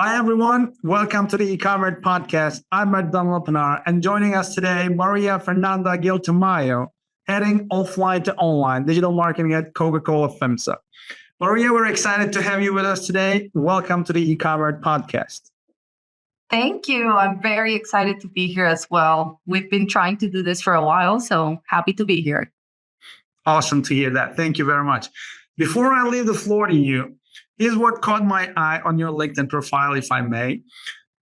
Hi, everyone. Welcome to the eCommert podcast. I'm Matt Pinar, and joining us today, Maria Fernanda Gil Tamayo, heading offline to online digital marketing at Coca Cola-FEMSA. Maria, we're excited to have you with us today. Welcome to the eCommert podcast. Thank you. I'm very excited to be here as well. We've been trying to do this for a while, so happy to be here. Awesome to hear that. Thank you very much. Before I leave the floor to you, here's what caught my eye on your LinkedIn profile, if I may.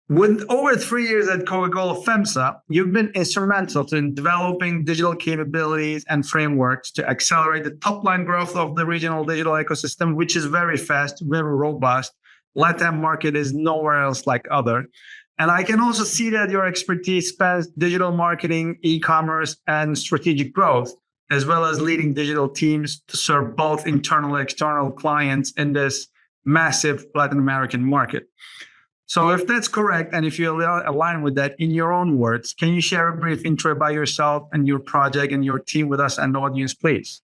With over 3 years at Coca Cola-FEMSA, you've been instrumental in developing digital capabilities and frameworks to accelerate the top-line growth of the regional digital ecosystem, which is very fast, very robust. LATAM market is nowhere else like other. And I can also see that your expertise spans digital marketing, e-commerce, and strategic growth, as well as leading digital teams to serve both internal and external clients in this massive Latin American market. So if that's correct, and if you align with that in your own words, can you share a brief intro about yourself and your project and your team with us and the audience, please?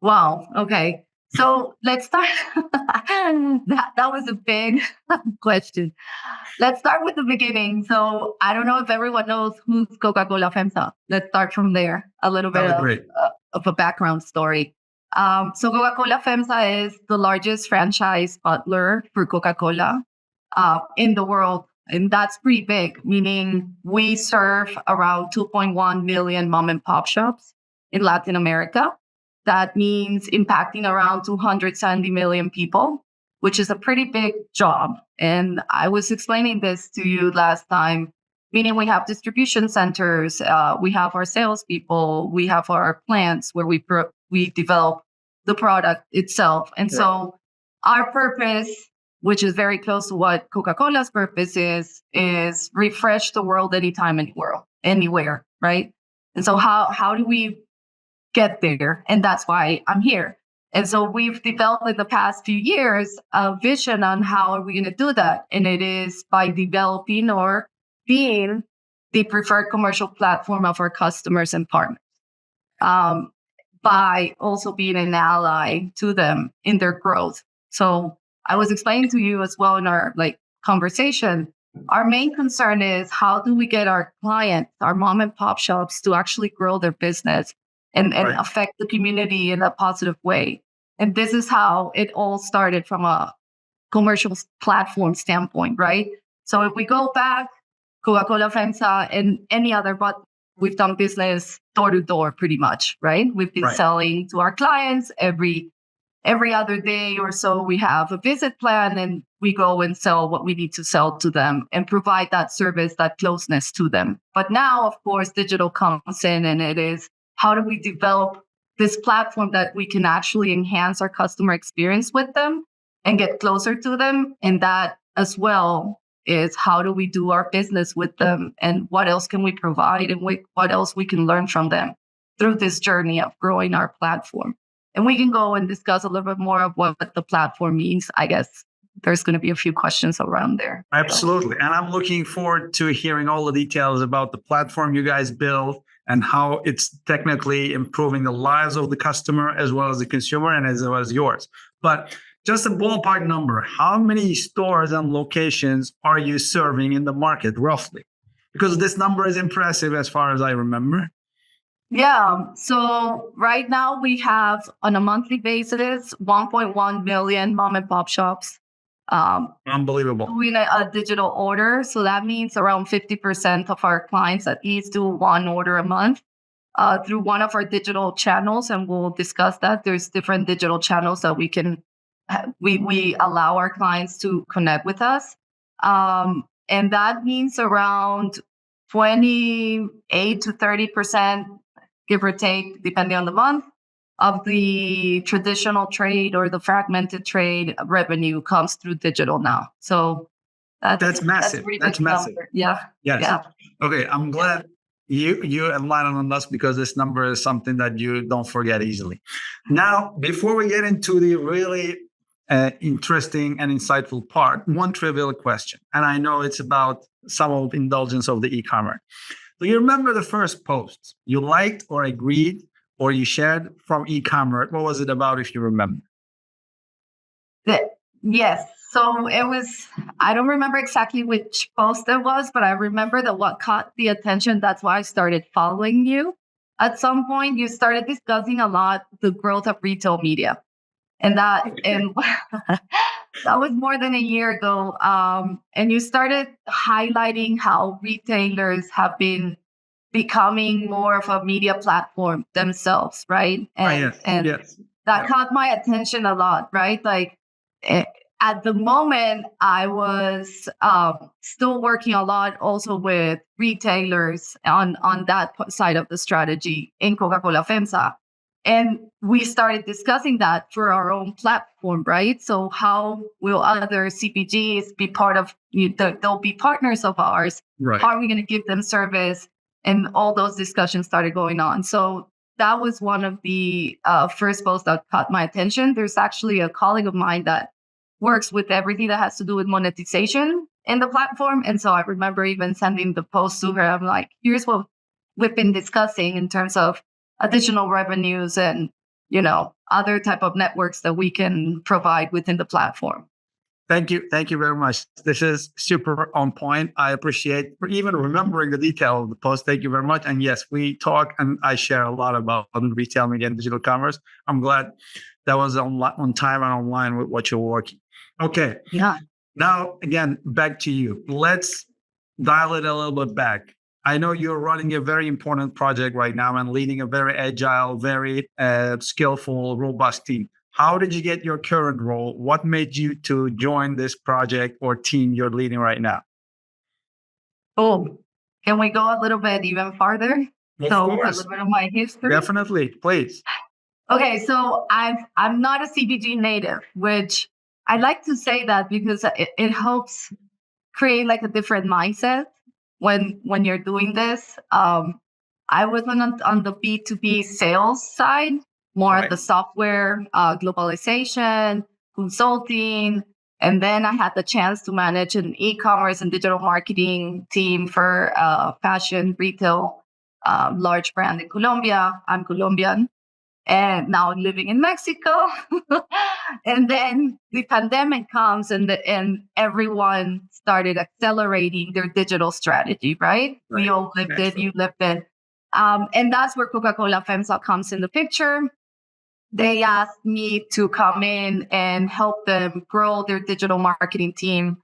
Wow. Okay. So let's start. that was a big question. Let's start with the beginning. So I don't know if everyone knows who's Coca Cola-FEMSA. Let's start from there. A little bit of a background story. So Coca Cola-FEMSA is the largest franchise bottler for Coca-Cola in the world. And that's pretty big, meaning we serve around 2.1 million mom and pop shops in Latin America. That means impacting around 270 million people, which is a pretty big job. And I was explaining this to you last time, meaning we have distribution centers, we have our salespeople, we have our plants where we develop the product itself. And so our purpose, which is very close to what Coca-Cola's purpose is refresh the world anytime, anywhere, right? And so how do we get there? And that's why I'm here. And so we've developed in the past few years a vision on how are we going to do that. And it is by developing or being the preferred commercial platform of our customers and partners, by also being an ally to them in their growth. So I was explaining to you as well in our conversation, our main concern is how do we get our clients, our mom and pop shops, to actually grow their business and affect the community in a positive way. And this is how it all started from a commercial platform standpoint, right? So if we go back, Coca-Cola-FEMSA and any other, but we've done business door to door pretty much, right? We've been selling to our clients every other day or so. We have a visit plan and we go and sell what we need to sell to them and provide that service, that closeness to them. But now, of course, digital comes in, and it is, how do we develop this platform that we can actually enhance our customer experience with them and get closer to them? And that as well is, how do we do our business with them, and what else can we provide, and what else we can learn from them through this journey of growing our platform. And we can go and discuss a little bit more of what the platform means. I guess there's going to be a few questions around there. Absolutely. And I'm looking forward to hearing all the details about the platform you guys build and how it's technically improving the lives of the customer as well as the consumer and as well as yours. But just a ballpark number, how many stores and locations are you serving in the market roughly? Because this number is impressive as far as I remember. Yeah. So right now we have, on a monthly basis, 1.1 million mom and pop shops. Unbelievable. Doing a digital order. So that means around 50% of our clients at least do one order a month through one of our digital channels. And we'll discuss that. There's different digital channels that we allow our clients to connect with us. And that means around 28 to 30%, give or take, depending on the month, of the traditional trade or the fragmented trade revenue comes through digital now. So that's massive. That's massive. Yeah. Yes. Yeah. Okay. I'm glad you enlightened on us, because this number is something that you don't forget easily. Now, before we get into the really interesting and insightful part, one trivial question, and I know it's about some of indulgence of the e-commerce. Do you remember the first post you liked or agreed or you shared from eCommert? What was it about, if you remember? Yes. So it was, I don't remember exactly which post it was, but I remember that what caught the attention, that's why I started following you. At some point, you started discussing a lot the growth of retail media. And that was more than a year ago. And you started highlighting how retailers have been becoming more of a media platform themselves, right? Ah, And yes, and yes. that Yeah. caught my attention a lot, right? Like eh, at the moment, I was still working a lot also with retailers on that side of the strategy in Coca Cola-FEMSA. And we started discussing that for our own platform, right? So how will other CPGs be part of, they'll be partners of ours. Right. How are we going to give them service? And all those discussions started going on. So that was one of the first posts that caught my attention. There's actually a colleague of mine that works with everything that has to do with monetization in the platform. And so I remember even sending the post to her. I'm like, here's what we've been discussing in terms of additional revenues and, other type of networks that we can provide within the platform. Thank you. Thank you very much. This is super on point. I appreciate for even remembering the detail of the post. Thank you very much. And yes, we talk and I share a lot about retail media and digital commerce. I'm glad that was on time and online with what you're working. Okay. Yeah. Now, again, back to you. Let's dial it a little bit back. I know you're running a very important project right now and leading a very agile, very skillful, robust team. How did you get your current role? What made you to join this project or team you're leading right now? Oh, can we go a little bit even farther? Of So a course, little bit of my history. definitely, please. Okay, so I'm not a CPG native, which I like to say that because it helps create like a different mindset when you're doing this. I was on the B2B sales side, more at Right. the software, globalization, consulting. And then I had the chance to manage an e-commerce and digital marketing team for fashion retail, large brand in Colombia. I'm Colombian and now living in Mexico. And then the pandemic comes and everyone started accelerating their digital strategy, right? We Right. all lived it, Excellent. you lived it. And that's where Coca Cola-FEMSA comes in the picture. They asked me to come in and help them grow their digital marketing team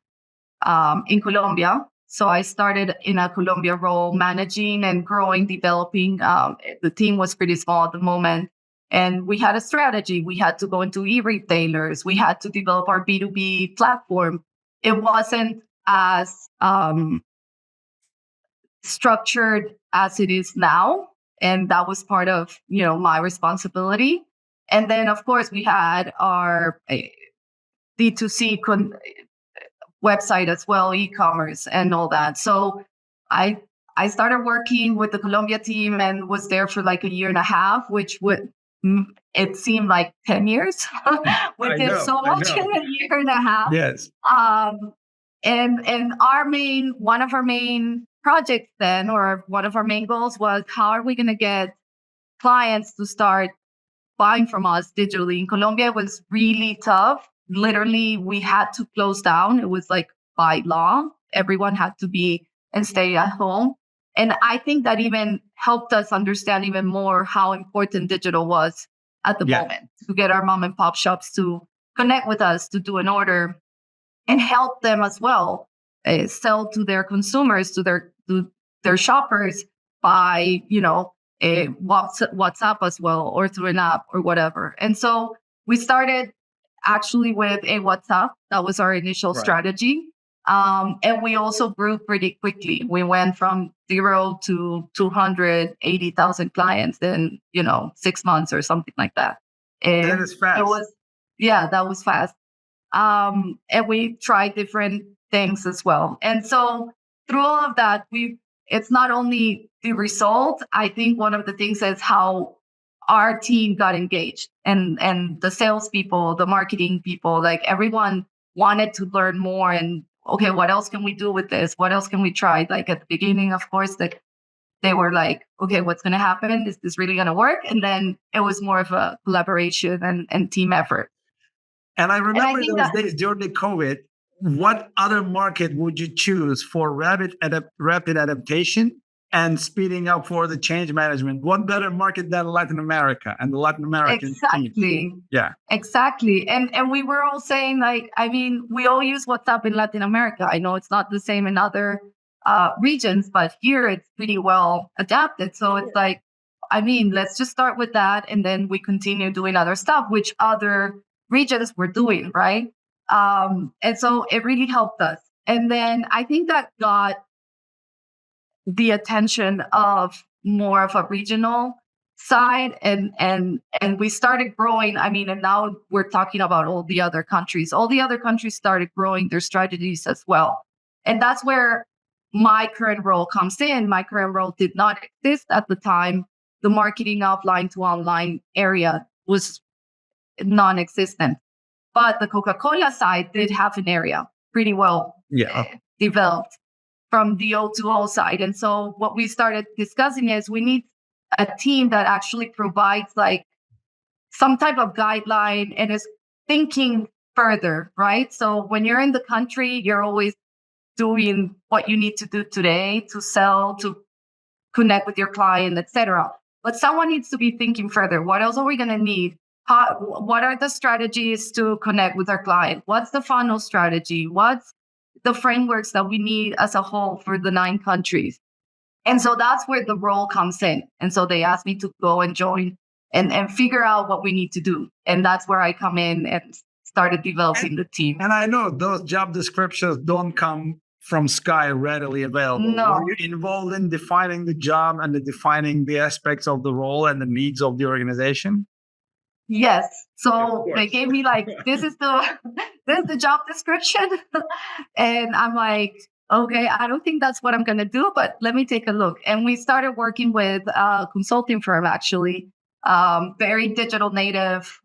in Colombia. So I started in a Colombia role, managing and growing, developing. The team was pretty small at the moment. And we had a strategy. We had to go into e-retailers. We had to develop our B2B platform. It wasn't as structured as it is now. And that was part of, my responsibility. And then, of course, we had our D2C website as well, e-commerce and all that. So I I started working with the Colombia team and was there for like a year and a half, which would it seemed like 10 years. We I did know. so I much in know. a year and a half. Yes. Um, and one of our main projects then, or one of our main goals was how are we going to get clients to start buying from us digitally. In Colombia, it was really tough. Literally, we had to close down. It was like by law, everyone had to be and stay at home. And I think that even helped us understand even more how important digital was at the Yeah. moment to get our mom and pop shops to connect with us, to do an order and help them as well sell to their consumers, to their shoppers by WhatsApp as well or through an app or whatever. And so we started actually with a WhatsApp. That was our initial Right. strategy. And we also grew pretty quickly. We went from 0 to 280,000 clients in 6 months or something like that. That is fast. It was that was fast. And we tried different things as well. And so through all of that, it's not only the result. I think one of the things is how our team got engaged and the salespeople, the marketing people, like everyone wanted to learn more and okay, what else can we do with this? What else can we try? Like at the beginning, of course, that they were like, okay, what's going to happen? Is this really going to work? And then it was more of a collaboration and team effort. And I And I remember think those that days during the COVID. What other market would you choose for rapid adaptation and speeding up for the change management? What better market than Latin America and the Latin American team? exactly, Yeah, exactly. And we were all saying, like, I mean, we all use WhatsApp in Latin America. I know it's not the same in other regions, but here it's pretty well adapted. So it's like, I mean, let's just start with that, and then we continue doing other stuff, which other regions were doing, right? And so it really helped us. And then I think that got the attention of more of a regional side, and we started growing. I mean, and now we're talking about all the other countries. All the other countries started growing their strategies as well. And that's where my current role comes in. My current role did not exist at the time. The marketing offline to online area was non-existent. But the Coca-Cola side did have an area pretty well yeah, developed from the O2O side. And so what we started discussing is we need a team that actually provides like some type of guideline and is thinking further, right? So when you're in the country, you're always doing what you need to do today to sell, to connect with your client, etc. But someone needs to be thinking further. What else are we going to need? What are the strategies to connect with our client? What's the funnel strategy? What's the frameworks that we need as a whole for the 9 countries? And so that's where the role comes in. And so they asked me to go and join and figure out what we need to do. And that's where I come in and started developing the team. and I know those job descriptions don't come from sky readily available. No. Were you involved in defining the job and defining the aspects of the role and the needs of the organization? Yes. So Of they course. gave me like, this is the job description. And I'm like, okay, I don't think that's what I'm going to do, but let me take a look. And we started working with a consulting firm, actually, very digital native,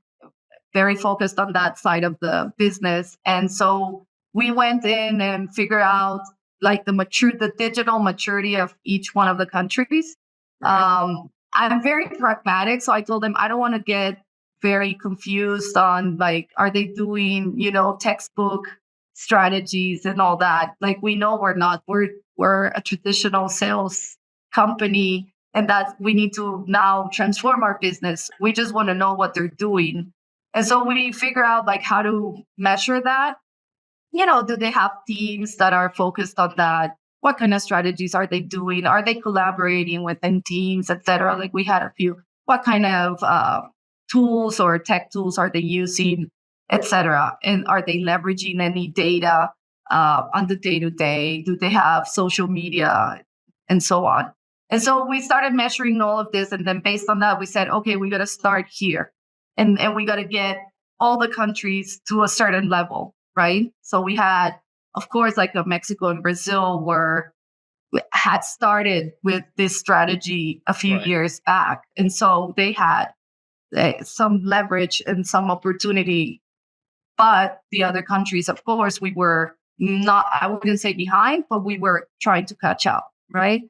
very focused on that side of the business. And so we went in and figured out like the digital maturity of each one of the countries. I'm very pragmatic. So I told them, I don't want to get very confused on like, are they doing, textbook strategies and all that? Like, we know we're not, we're a traditional sales company, and that we need to now transform our business. We just want to know what they're doing. And so we figure out like how to measure that. Do they have teams that are focused on that? What kind of strategies are they doing? Are they collaborating within teams, et cetera? Like, we had a few. What kind of tools or tech tools are they using, et cetera? And are they leveraging any data on the day-to-day? Do they have social media and so on? And so we started measuring all of this. And then based on that, we said, okay, we got to start here. And we got to get all the countries to a certain level, right? So we had, of course, like Mexico and Brazil had started with this strategy a few years back. And so they had some leverage and some opportunity. But the other countries, of course, we were not, I wouldn't say behind, but we were trying to catch up, right?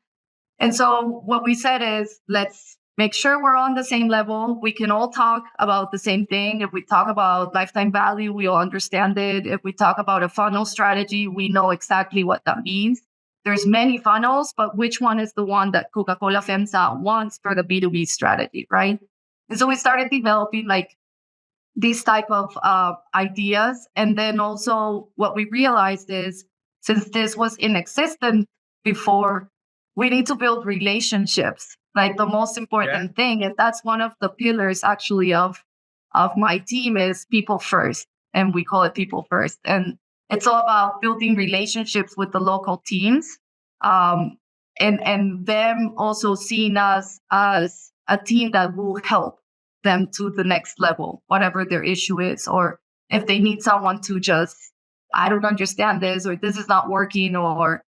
And so what we said is, let's make sure we're on the same level. We can all talk about the same thing. If we talk about lifetime value, we all understand it. If we talk about a funnel strategy, we know exactly what that means. There's many funnels, but which one is the one that Coca Cola-FEMSA wants for the B2B strategy, right? And so we started developing like these type of ideas. And then also what we realized is, since this was in existence before, we need to build relationships. Like, the most important thing, and that's one of the pillars actually of my team, is people first. And we call it people first. And it's all about building relationships with the local teams, and them also seeing us as a team that will help them to the next level, whatever their issue is, or if they need someone to just, I don't understand this, or this is not working, or,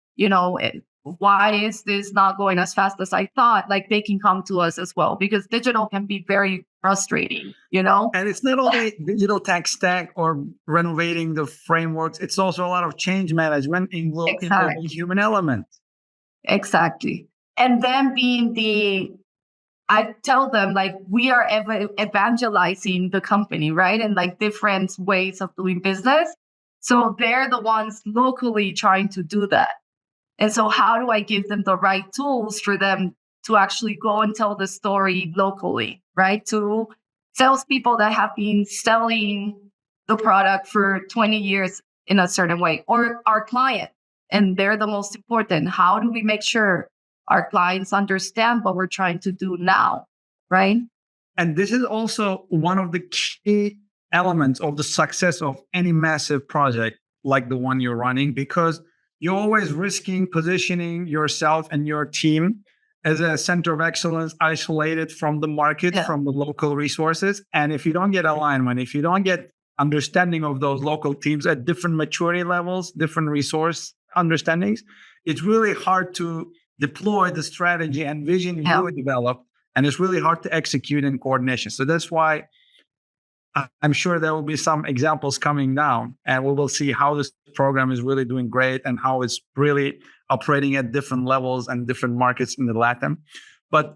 why is this not going as fast as I thought? Like, they can come to us as well, because digital can be very frustrating, And it's not only digital tech stack or renovating the frameworks, it's also a lot of change management involving human element. Exactly. And then being I tell them like we are evangelizing the company, right? And like different ways of doing business. So they're the ones locally trying to do that. And so how do I give them the right tools for them to actually go and tell the story locally, right? To salespeople that have been selling the product for 20 years in a certain way, or our client, and they're the most important. How do we make sure our clients understand what we're trying to do now, right? And this is also one of the key elements of the success of any massive project like the one you're running, because you're always risking positioning yourself and your team as a center of excellence, isolated from the market, from the local resources. And if you don't get alignment, if you don't get understanding of those local teams at different maturity levels, different resource understandings, it's really hard to deploy the strategy and vision you develop. And it's really hard to execute in coordination. So that's why I'm sure there will be some examples coming down, and we will see how this program is really doing great and how it's really operating at different levels and different markets in the LATAM. But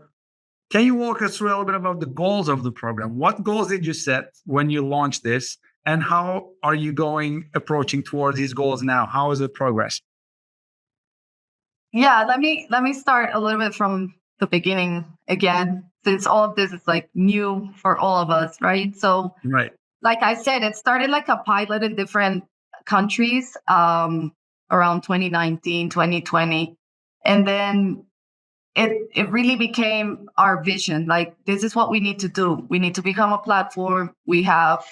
can you walk us through a little bit about the goals of the program? What goals did you set when you launched this, and how are you approaching towards these goals now? How is it progress? Yeah, let me start a little bit from the beginning again, since all of this is like new for all of us, right? So, like I said, it started like a pilot in different countries around 2019, 2020. And then it really became our vision. Like, this is what we need to do. We need to become a platform. We have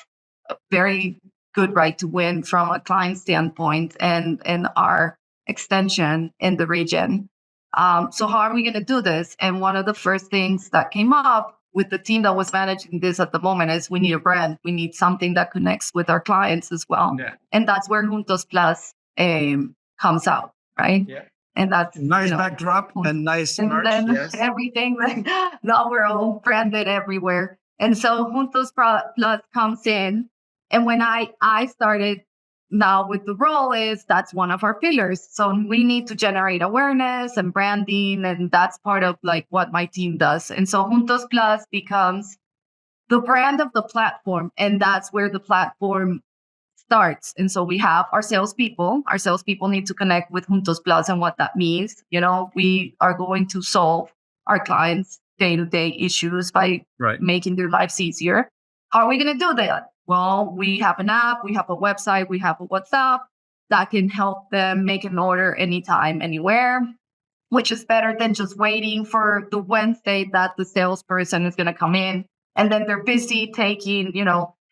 a very good right to win from a client standpoint and our extension in the region. So how are we going to do this? And one of the first things that came up with the team that was managing this at the moment is we need a brand. We need something that connects with our clients as well. Yeah. And that's where Juntos Plus comes out, right? Yeah. And that's nice backdrop and nice merch. And then everything, like now we're all branded everywhere. And so Juntos Plus comes in. And when I started now with the role is that's one of our pillars. So we need to generate awareness and branding, and that's part of like what my team does. And so Juntos Plus becomes the brand of the platform, and that's where the platform starts. And so we have our salespeople. Our salespeople need to connect with Juntos Plus and what that means. You know, we are going to solve our clients' day-to-day issues by making their lives easier. How are we going to do that? Well, we have an app, we have a website, we have a WhatsApp that can help them make an order anytime, anywhere, which is better than just waiting for the Wednesday that the salesperson is going to come in. And then they're busy taking,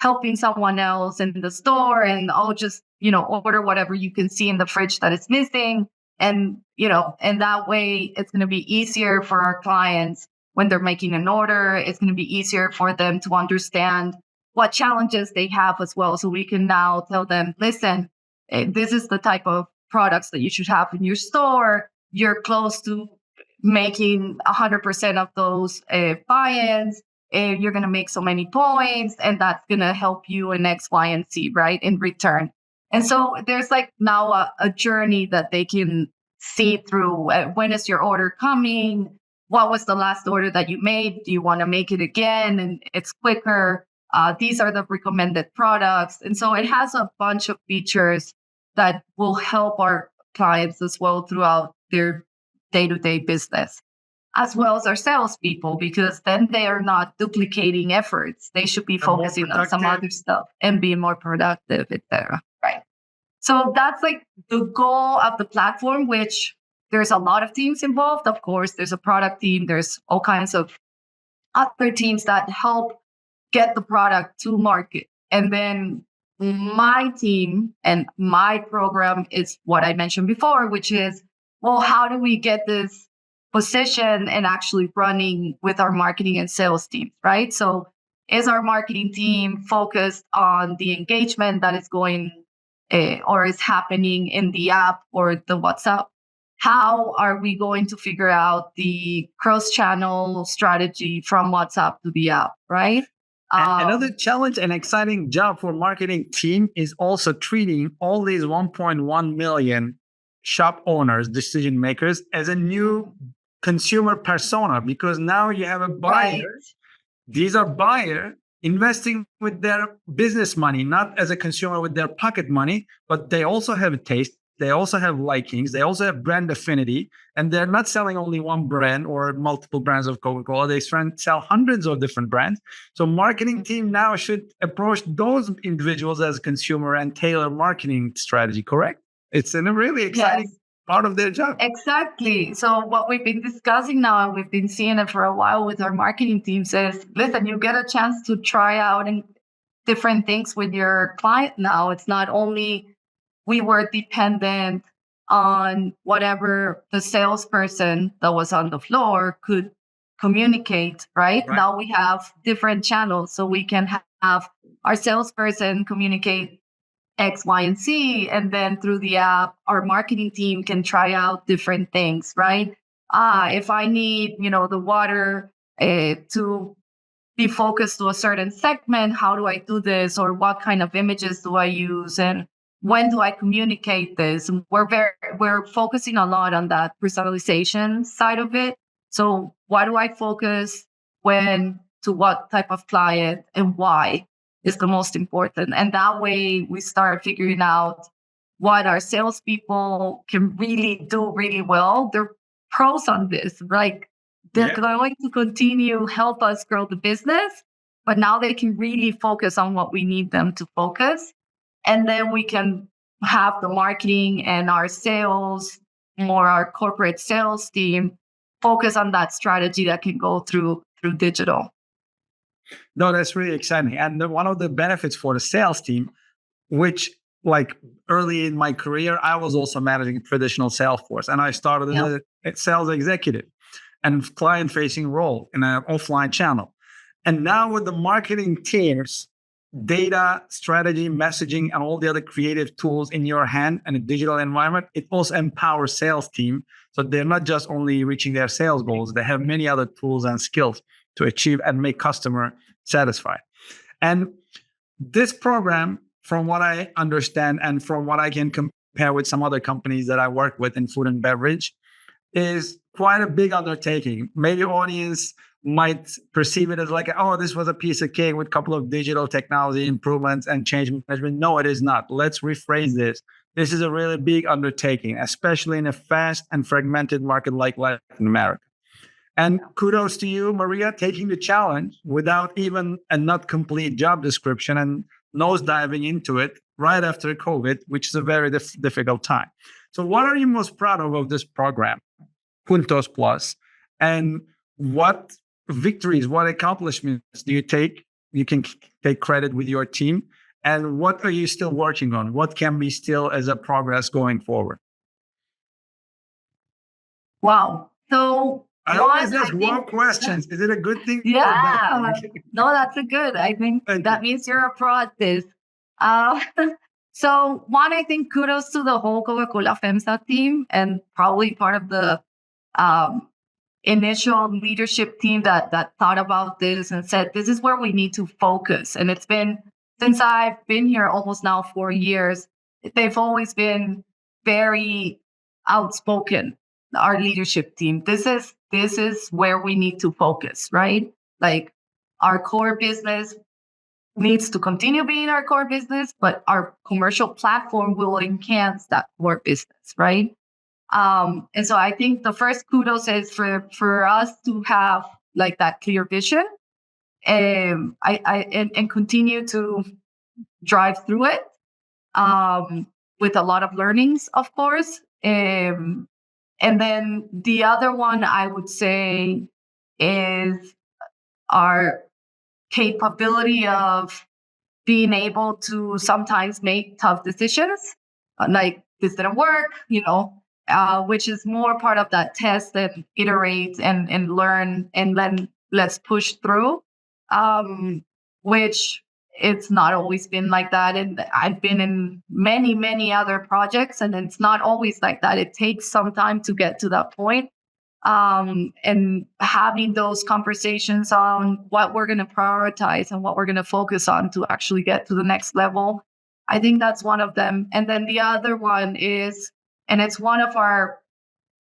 helping someone else in the store and just, order whatever you can see in the fridge that is missing. And, and that way it's going to be easier for our clients when they're making an order. It's going to be easier for them to understand what challenges they have as well. So we can now tell them, listen, this is the type of products that you should have in your store. You're close to making 100% of those buy-ins. You're going to make so many points, and that's going to help you in X, Y, and Z, right, in return. And so there's like now a journey that they can see through. When is your order coming? What was the last order that you made? Do you want to make it again? And it's quicker. These are the recommended products. And so it has a bunch of features that will help our clients as well throughout their day-to-day business, as well as our salespeople, because then they are not duplicating efforts. They should be focusing on some other stuff and being more productive, etc. Right. So that's like the goal of the platform, which there's a lot of teams involved. Of course, there's a product team. There's all kinds of other teams that help get the product to market. And then my team and my program is what I mentioned before, which is, well, how do we get this position and actually running with our marketing and sales teams, right? So is our marketing team focused on the engagement that is going or is happening in the app or the WhatsApp? How are we going to figure out the cross-channel strategy from WhatsApp to the app, right? Another challenge and exciting job for marketing team is also treating all these 1.1 million shop owners, decision makers, as a new consumer persona, because now you have a buyer. Right. These are buyer investing with their business money, not as a consumer with their pocket money, but they also have a taste. They also have likings. They also have brand affinity. And they're not selling only one brand or multiple brands of Coca-Cola. They sell hundreds of different brands. So marketing team now should approach those individuals as consumer and tailor marketing strategy, correct? It's a really exciting Yes. part of their job. Exactly. So what we've been discussing now, and we've been seeing it for a while with our marketing teams, is listen, you get a chance to try out and different things with your client now. It's not only we were dependent on whatever the salesperson that was on the floor could communicate, right? Right. Now we have different channels, so we can have our salesperson communicate X, Y, and Z. And then through the app, our marketing team can try out different things, right? If I need, the water to be focused to a certain segment, how do I do this? Or what kind of images do I use? And when do I communicate this? And we're focusing a lot on that personalization side of it. So why do I focus when to what type of client and why is the most important? And that way we start figuring out what our salespeople can really do really well. They're pros on this, right? They're going to continue help us grow the business, but now they can really focus on what we need them to focus. And then we can have the marketing and our sales, more our corporate sales team, focus on that strategy that can go through digital. No, that's really exciting. And one of the benefits for the sales team, which like early in my career, I was also managing traditional sales force, and I started as a sales executive and client-facing role in an offline channel. And now with the marketing teams, data, strategy, messaging, and all the other creative tools in your hand and a digital environment, it also empowers sales team. So they're not just only reaching their sales goals, they have many other tools and skills to achieve and make customer satisfied. And this program, from what I understand and from what I can compare with some other companies that I work with in food and beverage, is quite a big undertaking. Maybe audience might perceive it as like, oh, this was a piece of cake with a couple of digital technology improvements and change management. No, it is not. Let's rephrase this. This is a really big undertaking, especially in a fast and fragmented market like Latin America. And kudos to you, Maria, taking the challenge without even a not complete job description and nose diving into it right after COVID, which is a very difficult time. So what are you most proud of this program, Puntos Plus? And what victories, what accomplishments do you take? You can take credit with your team. And what are you still working on? What can be still as a progress going forward? Wow. So I always ask one questions. Is it a good thing? Yeah. No, that's a good. I think that means you're a pro at this. So one, I think kudos to the whole Coca Cola-FEMSA team and probably part of the initial leadership team that thought about this and said, this is where we need to focus. And it's been, since I've been here almost now 4 years, they've always been very outspoken, our leadership team. This is where we need to focus, right? Like our core business needs to continue being our core business, but our commercial platform will enhance that core business, right? And so I think the first kudos is for us to have like that clear vision, and continue to drive through it with a lot of learnings, of course. And then the other one I would say is our capability of being able to sometimes make tough decisions, like this didn't work, which is more part of that test and iterate and learn and then let's push through, which it's not always been like that. And I've been in many, many other projects and it's not always like that. It takes some time to get to that point. And having those conversations on what we're going to prioritize and what we're going to focus on to actually get to the next level. I think that's one of them. And then the other one is, and it's one of our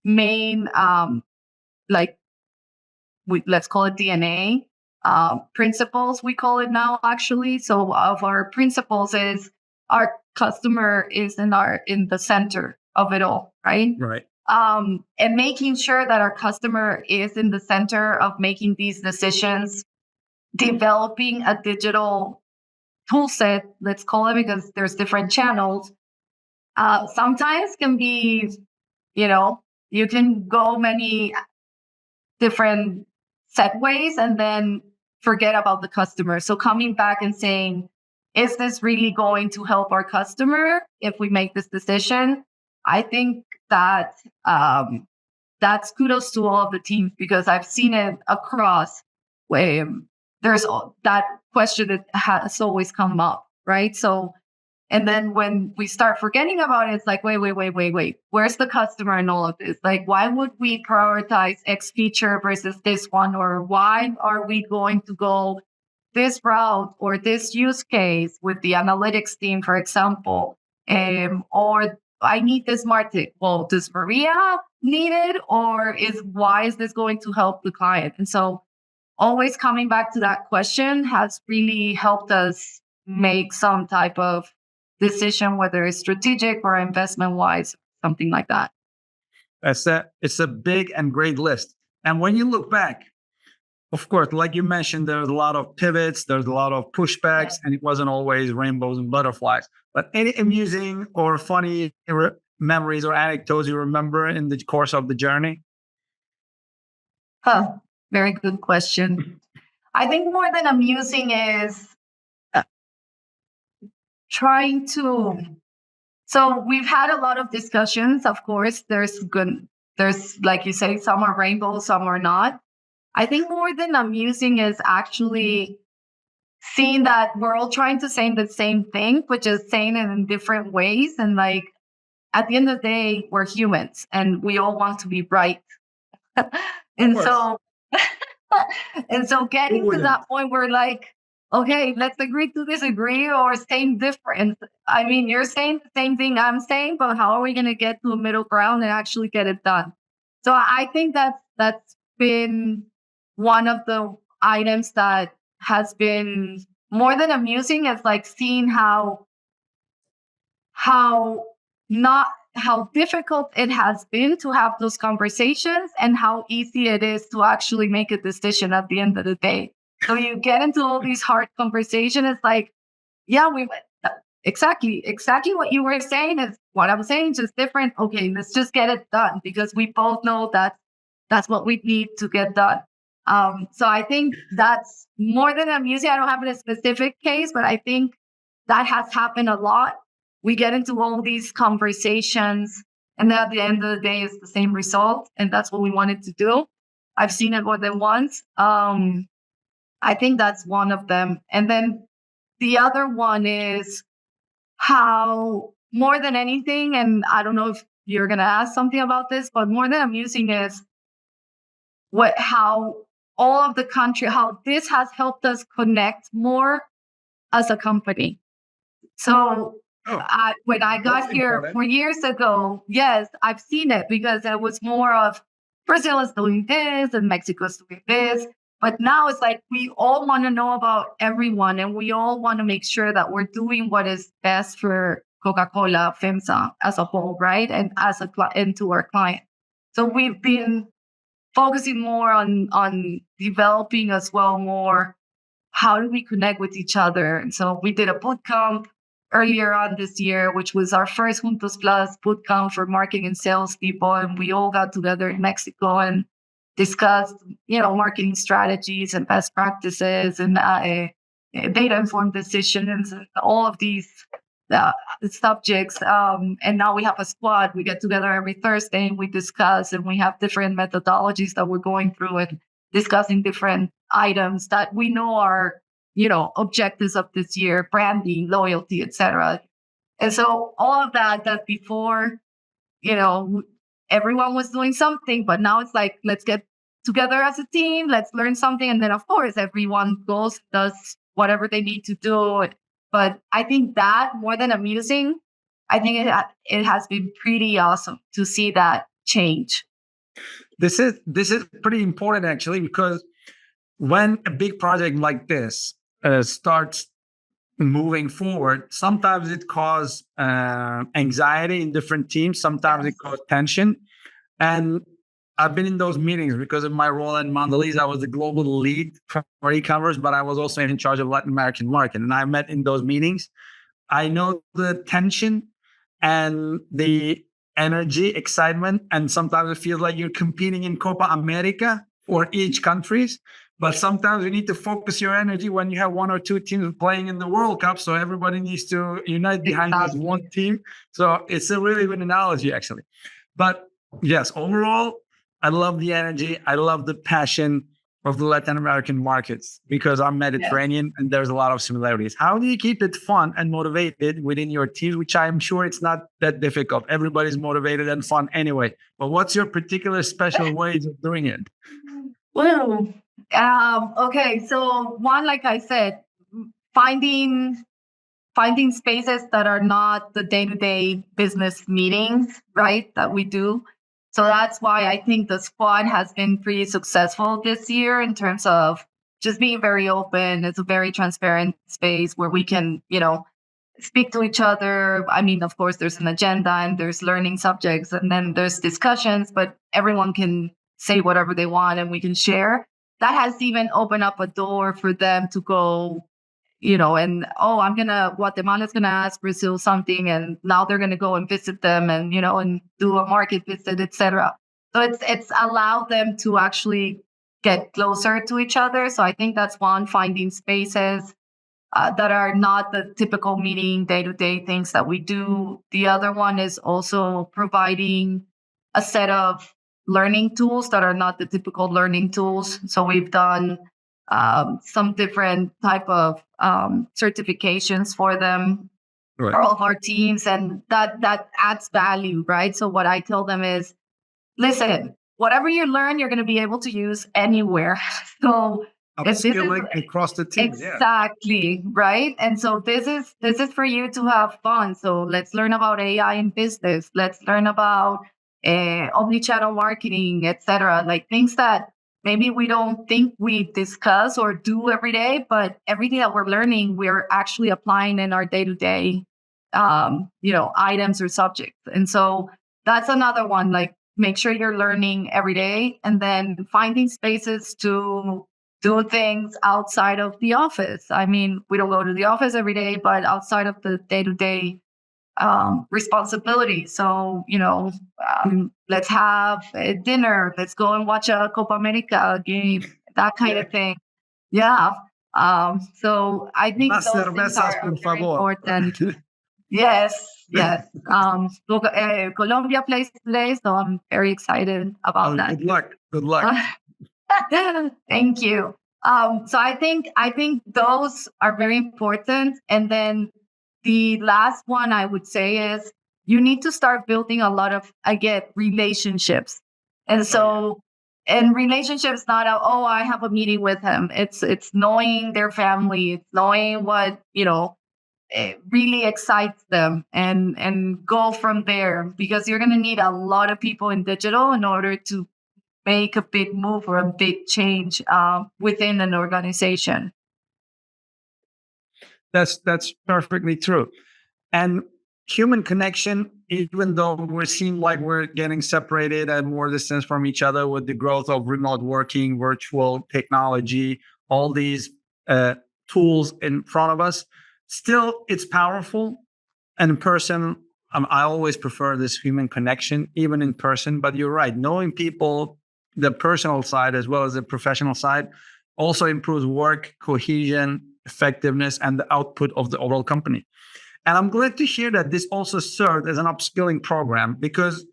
main like let's call it DNA principles. We call it now actually. So of our principles is our customer is in the center of it all, right? Right. And making sure that our customer is in the center of making these decisions, developing a digital tool set, let's call it, because there's different channels. Sometimes can be, you can go many different set ways and then forget about the customer. So coming back and saying, is this really going to help our customer if we make this decision? I think that that's kudos to all of the teams, because I've seen it across where there's that question that has always come up, right? So, and then when we start forgetting about it, it's like, wait. Where's the customer in all of this? Like, why would we prioritize X feature versus this one? Or why are we going to go this route or this use case with the analytics team, for example? Or I need this market. Well, does Maria need it? Or why is this going to help the client? And so always coming back to that question has really helped us make some type of decision, whether it's strategic or investment wise, something like that. It's a big and great list. And when you look back, of course, like you mentioned, there's a lot of pivots, there's a lot of pushbacks, and it wasn't always rainbows and butterflies. But any amusing or funny memories or anecdotes you remember in the course of the journey? Very good question. I think more than amusing is trying to. So we've had a lot of discussions. Of course, there's like you say, some are rainbows, some are not. I think more than amusing is actually seeing that we're all trying to say the same thing, but just saying it in different ways. And like, at the end of the day, we're humans and we all want to be right. And so getting to that point where like, okay, let's agree to disagree or same difference. I mean, you're saying the same thing I'm saying, but how are we going to get to a middle ground and actually get it done? So I think that's been one of the items that has been more than amusing. It's like seeing how difficult it has been to have those conversations and how easy it is to actually make a decision at the end of the day. So you get into all these hard conversations. It's like, yeah, exactly what you were saying is what I'm saying, just different. Okay, let's just get it done because we both know that that's what we need to get done. So I think that's more than amusing. I don't have a specific case, but I think that has happened a lot. We get into all these conversations, and then at the end of the day, it's the same result, and that's what we wanted to do. I've seen it more than once. I think that's one of them. And then the other one is how, more than anything, and I don't know if you're going to ask something about this, but more than amusing is how all of the country, how this has helped us connect more as a company. So when I got here 4 years ago, yes, I've seen it because it was more of Brazil is doing this and Mexico is doing this. But now it's like we all want to know about everyone and we all want to make sure that we're doing what is best for Coca Cola-FEMSA as a whole, right? And and to our client. So we've been focusing more on developing as well more how do we connect with each other. And so we did a boot camp earlier on this year, which was our first Juntos Plus boot camp for marketing and sales people. And we all got together in Mexico and discussed, marketing strategies and best practices and data-informed decisions and all of these subjects. And now we have a squad. We get together every Thursday and we discuss, and we have different methodologies that we're going through and discussing different items that we know are, objectives of this year, branding, loyalty, etc. And so all of that before, everyone was doing something, but now it's like, let's get together as a team, let's learn something. And then of course, everyone goes, does whatever they need to do. But I think that more than amusing, I think it has been pretty awesome to see that change. This is pretty important actually, because when a big project like this starts moving forward, sometimes it causes anxiety in different teams. Sometimes it causes tension. And I've been in those meetings because of my role at Mondelez. I was the global lead for e-commerce, but I was also in charge of Latin American market. And I met in those meetings. I know the tension and the energy, excitement, and sometimes it feels like you're competing in Copa America for each countries. But sometimes you need to focus your energy when you have one or two teams playing in the World Cup. So everybody needs to unite behind that one team. So it's a really good analogy, actually. But yes, overall, I love the energy. I love the passion of the Latin American markets because I'm Mediterranean and there's a lot of similarities. How do you keep it fun and motivated within your teams, which I'm sure it's not that difficult. Everybody's motivated and fun anyway. But what's your particular special ways of doing it? Well, okay. So one, like I said, finding spaces that are not the day-to-day business meetings, right, that we do. So that's why I think the squad has been pretty successful this year in terms of just being very open. It's a very transparent space where we can, speak to each other. I mean, of course, there's an agenda and there's learning subjects and then there's discussions, but everyone can say whatever they want and we can share. That has even opened up a door for them to go, and Guatemala's gonna ask Brazil something, and now they're gonna go and visit them, and and do a market visit, etc. So it's allowed them to actually get closer to each other. So I think that's one, finding spaces that are not the typical meeting day-to-day things that we do. The other one is also providing a set of learning tools that are not the typical learning tools. So we've done some different type of certifications for them, for all of our teams, and that adds value, right? So what I tell them is, listen, whatever you learn, you're going to be able to use anywhere. So upskilling across the team, exactly, right? And so this is for you to have fun. So let's learn about AI in business. Let's learn about omnichannel marketing, etc. Like things that maybe we don't think we discuss or do every day, but everything that we're learning, we're actually applying in our day-to-day, items or subjects. And so that's another one, like make sure you're learning every day and then finding spaces to do things outside of the office. I mean, we don't go to the office every day, but outside of the day-to-day responsibility. So, let's have a dinner. Let's go and watch a Copa America game, that kind of thing. Yeah. So I think those things are very important. Yes. Colombia plays today, so I'm very excited about that. Good luck. Thank you. So I think those are very important. And then the last one I would say is you need to start building a lot of, relationships. And so, and relationships, not, I have a meeting with him. It's knowing their family. It's knowing what, it really excites them and go from there, because you're going to need a lot of people in digital in order to make a big move or a big change within an organization. That's perfectly true. And human connection, even though we seem like we're getting separated and more distance from each other with the growth of remote working, virtual technology, all these tools in front of us, still it's powerful. And in person, I always prefer this human connection, even in person. But you're right, knowing people, the personal side as well as the professional side, also improves work cohesion, effectiveness, and the output of the overall company. And I'm glad to hear that this also served as an upskilling program, because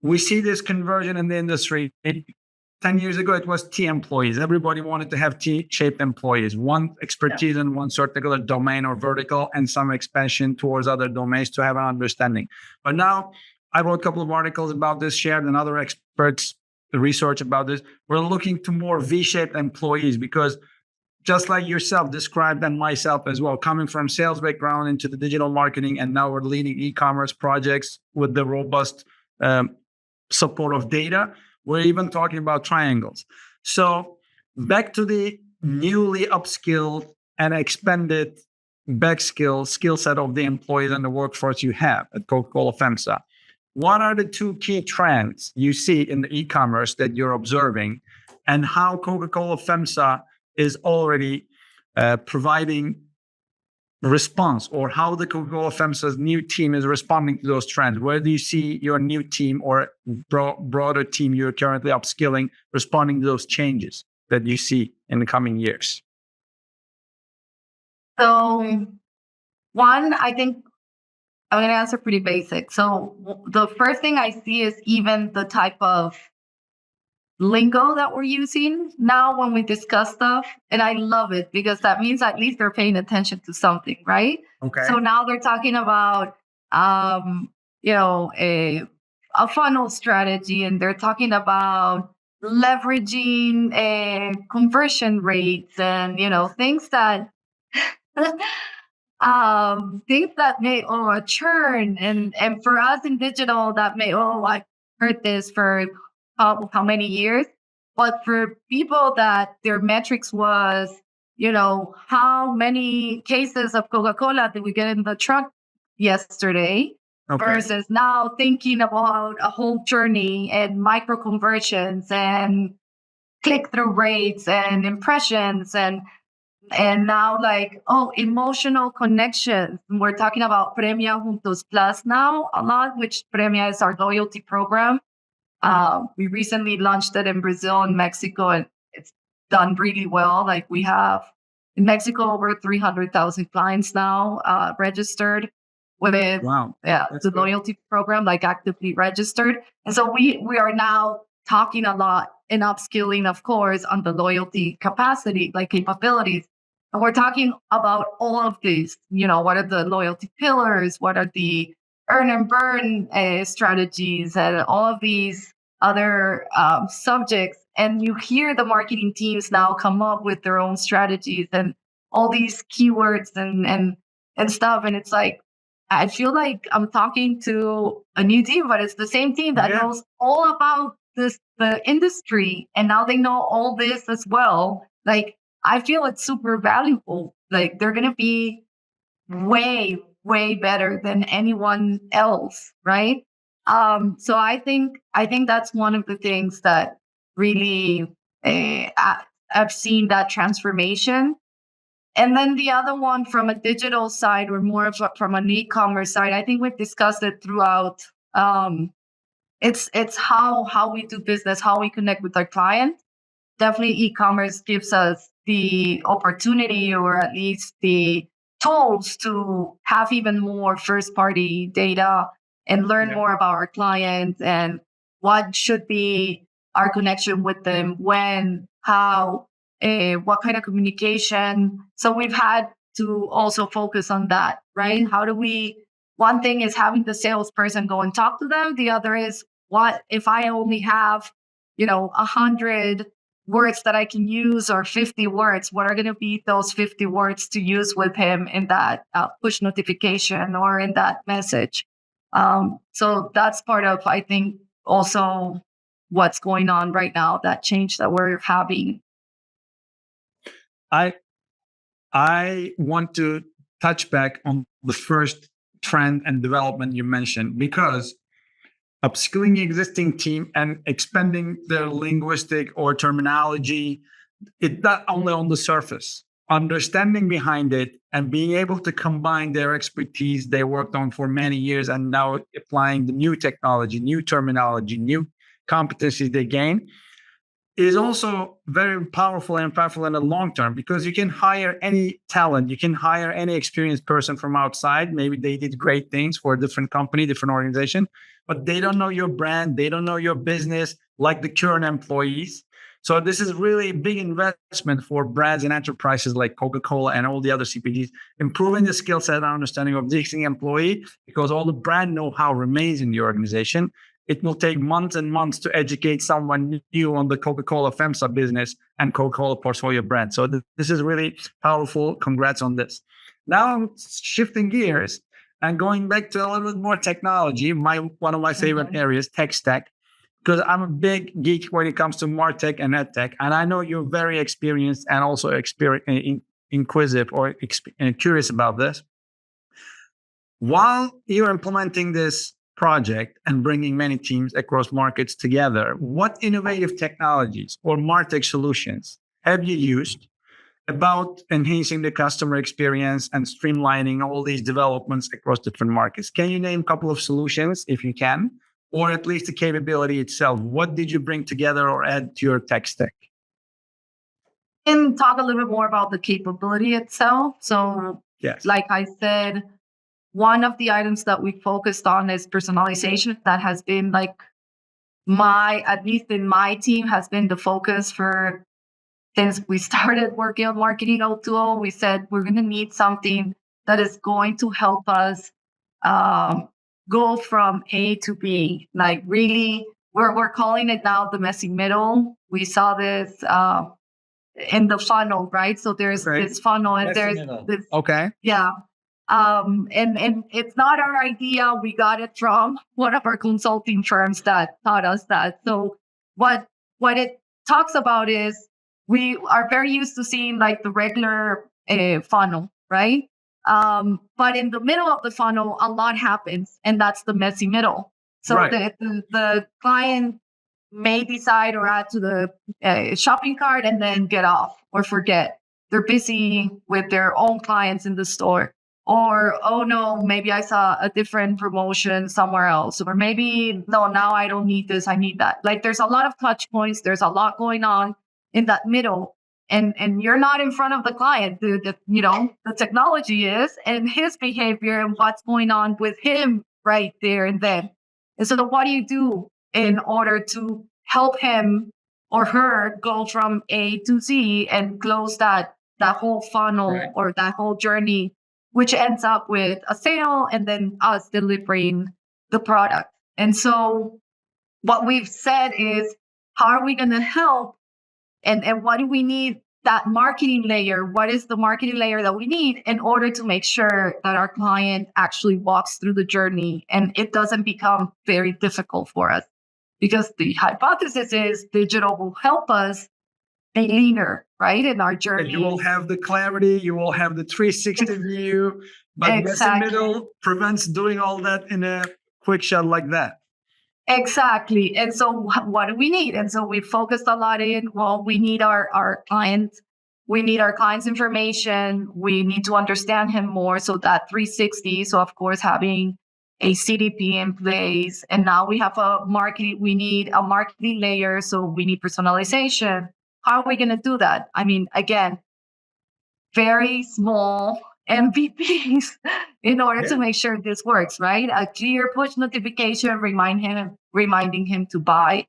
we see this conversion in the industry. 10 years ago, it was T employees. Everybody wanted to have T-shaped employees, one expertise in one particular domain or vertical, and some expansion towards other domains to have an understanding. But now I wrote a couple of articles about this, shared, and other experts research about this. We're looking to more V-shaped employees, because just like yourself described, and myself as well, coming from sales background into the digital marketing, and now we're leading e-commerce projects with the robust support of data. We're even talking about triangles. So back to the newly upskilled and expanded back skill set of the employees and the workforce you have at Coca Cola-FEMSA. What are the two key trends you see in the e-commerce that you're observing, and how Coca Cola-FEMSA is already providing response, or how the Coca Cola-FEMSA's new team is responding to those trends? Where do you see your new team or broader team you're currently upskilling responding to those changes that you see in the coming years? So, one, I think I'm going to answer pretty basic. So, the first thing I see is even the type of lingo that we're using now when we discuss stuff. And I love it because that means at least they're paying attention to something, right? Okay. So now they're talking about, a funnel strategy, and they're talking about leveraging conversion rates and, things that things that may a churn, and for us in digital that may I heard this for how many years, but for people that their metrics was how many cases of Coca-Cola did we get in the truck yesterday, versus now thinking about a whole journey and micro conversions and click-through rates and impressions, and now, emotional connections. We're talking about Premia Juntos Plus now a lot, which Premia is our loyalty program. We recently launched it in Brazil and Mexico, and it's done really well. Like, we have in Mexico over 300,000 clients now registered with it. Wow. Yeah, That's the good. loyalty program, like actively registered. And so we are now talking a lot in upskilling, of course, on the loyalty capacity, like capabilities. And we're talking about all of these, what are the loyalty pillars? What are the earn and burn strategies, and all of these other subjects. And you hear the marketing teams now come up with their own strategies and all these keywords and stuff. And it's like, I feel like I'm talking to a new team, but it's the same team that knows all about the industry. And now they know all this as well. Like, I feel it's super valuable. Like, they're going to be way, way better than anyone else. Right. So I think that's one of the things that really I've seen that transformation. And then the other one from a digital side, or more of from an e-commerce side, I think we've discussed it throughout. It's how we do business, how we connect with our clients. Definitely e-commerce gives us the opportunity, or at least the tools, to have even more first-party data and learn more about our clients and what should be our connection with them, when, how, what kind of communication. So we've had to also focus on that, right? How do we, one thing is having the salesperson go and talk to them. The other is, what if I only have, 100 words that I can use, or 50 words? What are going to be those 50 words to use with him in that push notification or in that message? So that's part of, I think, also what's going on right now, that change that we're having. I want to touch back on the first trend and development you mentioned, because upskilling the existing team and expanding their linguistic or terminology, it's not only on the surface. Understanding behind it and being able to combine their expertise they worked on for many years, and now applying the new technology, new terminology, new competencies they gain, is also very powerful and impactful in the long term, because you can hire any talent, you can hire any experienced person from outside. Maybe they did great things for a different company, different organization, but they don't know your brand, they don't know your business like the current employees. So this is really a big investment for brands and enterprises like Coca-Cola and all the other CPGs, improving the skill set and understanding of the existing employee, because all the brand know-how remains in the organization. It will take months and months to educate someone new on the Coca-Cola-FEMSA business and Coca-Cola portfolio brand. So this is really powerful. Congrats on this. Now I'm shifting gears and going back to a little bit more technology. One of my favorite areas, tech stack. because I'm a big geek when it comes to MarTech and EdTech, and I know you're very experienced and also inquisitive or curious about this. While you're implementing this project and bringing many teams across markets together, what innovative technologies or MarTech solutions have you used about enhancing the customer experience and streamlining all these developments across different markets? Can you name a couple of solutions if you can, or at least the capability itself? What did you bring together or add to your tech stack? And talk a little bit more about the capability itself. So, yes, like I said, one of the items that we focused on is personalization. That has been like at least in my team, has been the focus for since we started working on Marketing 020. We said we're going to need something that is going to help us go from A to B. Like really, we're calling it now the messy middle. We saw this in the funnel, right? So there's this funnel and there's this. Okay. Yeah. And it's not our idea. We got it from one of our consulting firms that taught us that. So what it talks about is we are very used to seeing like the regular funnel, right? But in the middle of the funnel, a lot happens, and that's the messy middle. So the client may decide or add to the shopping cart and then get off or forget. They're busy with their own clients in the store. Or, oh no, maybe I saw a different promotion somewhere else. Or maybe, no, now I don't need this, I need that. Like there's a lot of touch points. There's a lot going on in that middle. And you're not in front of the client. The technology is, and his behavior and what's going on with him right there and then. And so what do you do in order to help him or her go from A to Z and close that whole funnel or that whole journey, which ends up with a sale and then us delivering the product. And so what we've said is, how are we going to help? And what do we need? That marketing layer, what is the marketing layer that we need in order to make sure that our client actually walks through the journey and it doesn't become very difficult for us? Because the hypothesis is digital will help us be leaner, right, in our journey. You will have the clarity, you will have the 360 view, but the middle prevents doing all that in a quick shot like that. Exactly. And so what do we need? And so we focused a lot in, well, we need our clients. We need our client's information. We need to understand him more. So that 360. So of course, having a CDP in place. And now we have we need a marketing layer. So we need personalization. How are we going to do that? I mean, again, very small MVPs in order to make sure this works, right? A clear push notification reminding him to buy,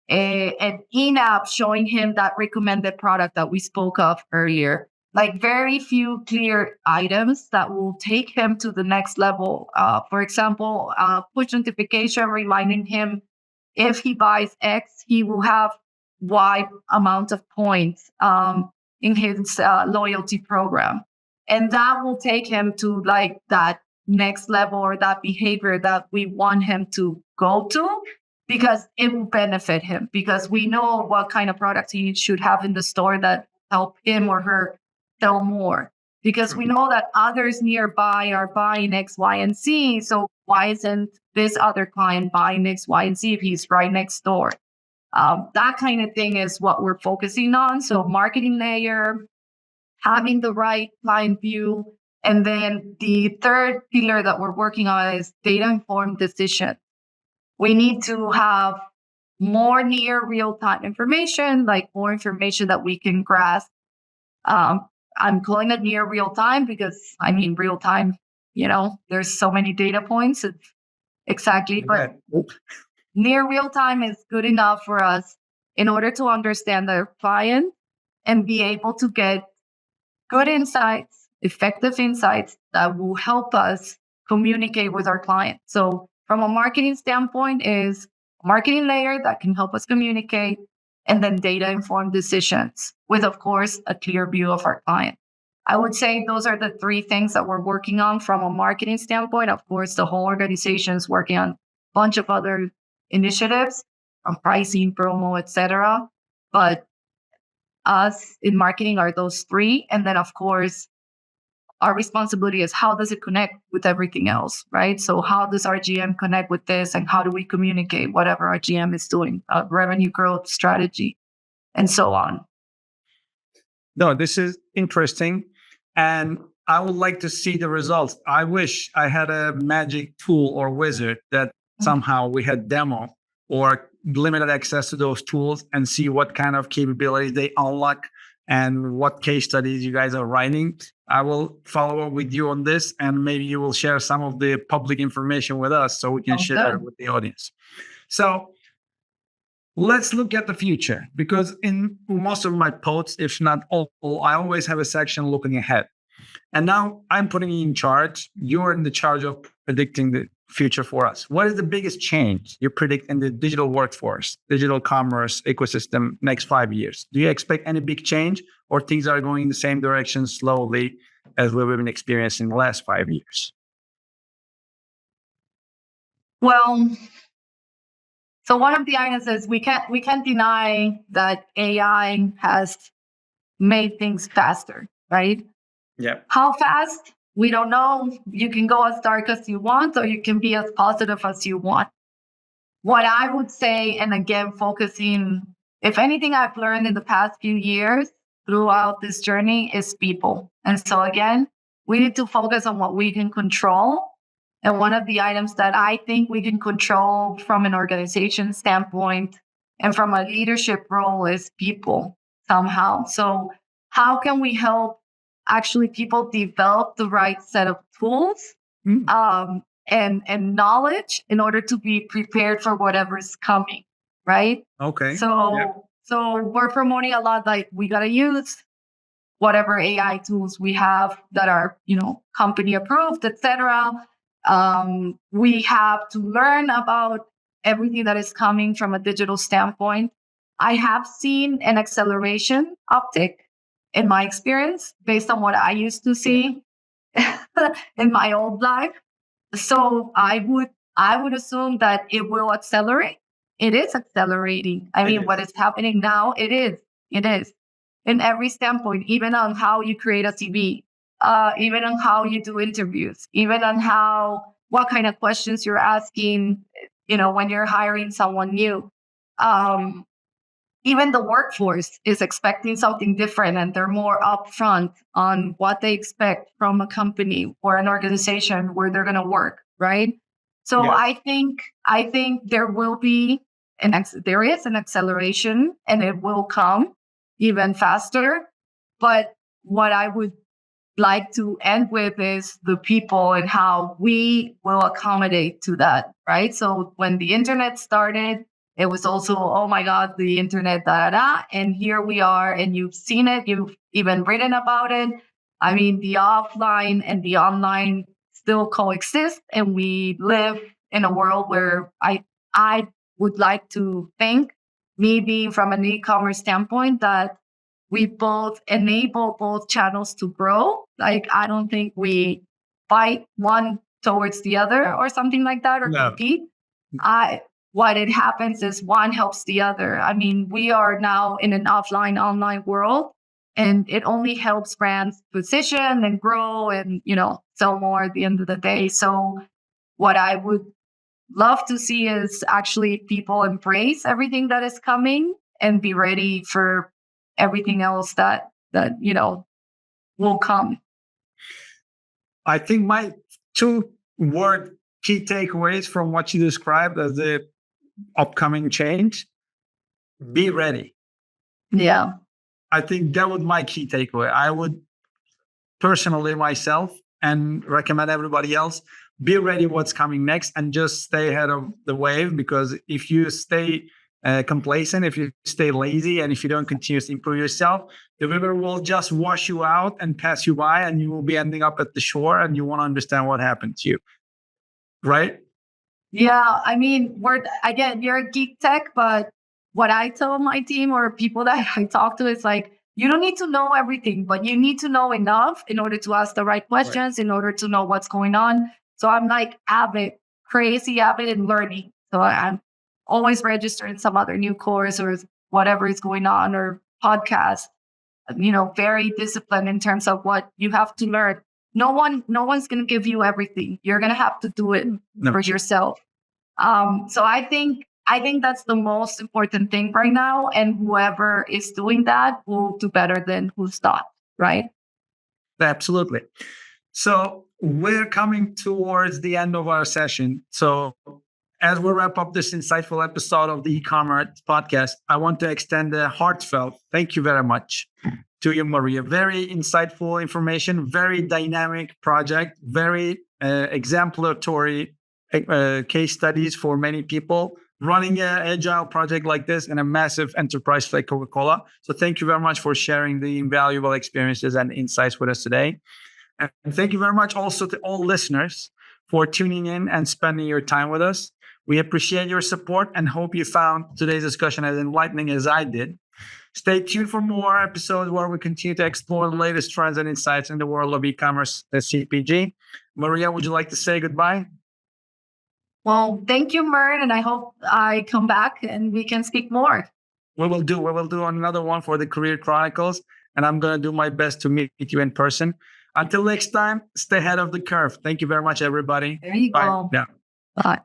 an in-app showing him that recommended product that we spoke of earlier. Like very few clear items that will take him to the next level. For example, push notification reminding him if he buys X, he will have Y amount of points in his loyalty program. And that will take him to like that next level or that behavior that we want him to go to, because it will benefit him, because we know what kind of products he should have in the store that help him or her sell more, because we know that others nearby are buying X, Y, and Z. So why isn't this other client buying X, Y, and Z if he's right next door? That kind of thing is what we're focusing on. So marketing layer, having the right client view. And then the third pillar that we're working on is data-informed decision. We need to have more near real-time information, like more information that we can grasp. I'm calling it near real-time because, I mean, real-time, there's so many data points. Exactly. But near real-time is good enough for us in order to understand the client and be able to get good insights, effective insights that will help us communicate with our client. So from a marketing standpoint is a marketing layer that can help us communicate, and then data-informed decisions with, of course, a clear view of our client. I would say those are the three things that we're working on from a marketing standpoint. Of course, the whole organization is working on a bunch of other initiatives. on pricing, promo, etc. But us in marketing are those three. And then, of course, our responsibility is how does it connect with everything else, right? So how does our GM connect with this, and how do we communicate whatever our GM is doing, revenue growth strategy, and so on. No, this is interesting. And I would like to see the results. I wish I had a magic tool or wizard that somehow we had demo or limited access to those tools and see what kind of capabilities they unlock and what case studies you guys are writing. I will follow up with you on this, and maybe you will share some of the public information with us so we can share it with the audience. So let's look at the future, because in most of my posts, if not all, I always have a section looking ahead. And now I'm putting you in charge. You're in the charge of predicting the future for us. What is the biggest change you predict in the digital workforce, digital commerce ecosystem next 5 years? Do you expect any big change, or things are going in the same direction slowly as we've been experiencing the last 5 years? Well, so one of the items is we can't deny that AI has made things faster, right? Yeah. How fast? We don't know. You can go as dark as you want, or you can be as positive as you want. What I would say, and again, focusing, if anything I've learned in the past few years throughout this journey is people. And so again, we need to focus on what we can control. And one of the items that I think we can control from an organization standpoint and from a leadership role is people somehow. So how can we help actually people develop the right set of tools and knowledge in order to be prepared for whatever's coming, right? Okay. So we're promoting a lot, like we got to use whatever AI tools we have that are, company approved, etc. We have to learn about everything that is coming from a digital standpoint. I have seen an acceleration uptick in my experience based on what I used to see in my old life. So I would assume that it will accelerate. It is accelerating. I mean, what is happening now, it is in every standpoint, even on how you create a CV, even on how you do interviews, even on what kind of questions you're asking, when you're hiring someone new. Even the workforce is expecting something different, and they're more upfront on what they expect from a company or an organization where they're going to work, right? So yes. I think there will be there is an acceleration, and it will come even faster. But what I would like to end with is the people and how we will accommodate to that, right? So when the internet started, it was also, oh my God, the internet, and here we are, and you've seen it, you've even written about it. I mean, the offline and the online still coexist, and we live in a world where I would like to think, maybe from an e-commerce standpoint, that we both enable both channels to grow. Like, I don't think we fight one towards the other or something like that, or compete. What it happens is one helps the other. I mean, we are now in an offline, online world, and it only helps brands position and grow and, sell more at the end of the day. So what I would love to see is actually people embrace everything that is coming and be ready for everything else that will come. I think my 2-word key takeaways from what you described as the upcoming change: be ready. Yeah. I think that was my key takeaway. I would personally myself, and recommend everybody else, be ready what's coming next and just stay ahead of the wave. Because if you stay complacent, if you stay lazy, and if you don't continuously improve yourself, the river will just wash you out and pass you by, and you will be ending up at the shore, and you won't understand what happened to you. Right? Yeah, I mean, you're a geek tech, but what I tell my team or people that I talk to is like, you don't need to know everything, but you need to know enough in order to ask the right questions, in order to know what's going on. So I'm like crazy avid in learning. So I'm always register in some other new course or whatever is going on, or podcast. Very disciplined in terms of what you have to learn. No one's going to give you everything. You're going to have to do it for yourself. So I think that's the most important thing right now. And whoever is doing that will do better than who's not, right? Absolutely. So we're coming towards the end of our session. So as we wrap up this insightful episode of the eCommert podcast, I want to extend a heartfelt thank you very much to you, Maria. Very insightful information, very dynamic project, very exemplary case studies for many people running an agile project like this in a massive enterprise like Coca-Cola. So thank you very much for sharing the invaluable experiences and insights with us today. And thank you very much also to all listeners for tuning in and spending your time with us. We appreciate your support and hope you found today's discussion as enlightening as I did. Stay tuned for more episodes where we continue to explore the latest trends and insights in the world of e-commerce and CPG. Maria, would you like to say goodbye? Well, thank you, Mert, and I hope I come back and we can speak more. We will do another one for the Career Chronicles, and I'm going to do my best to meet you in person. Until next time, stay ahead of the curve. Thank you very much, everybody. There you Bye. go. Yeah. Bye.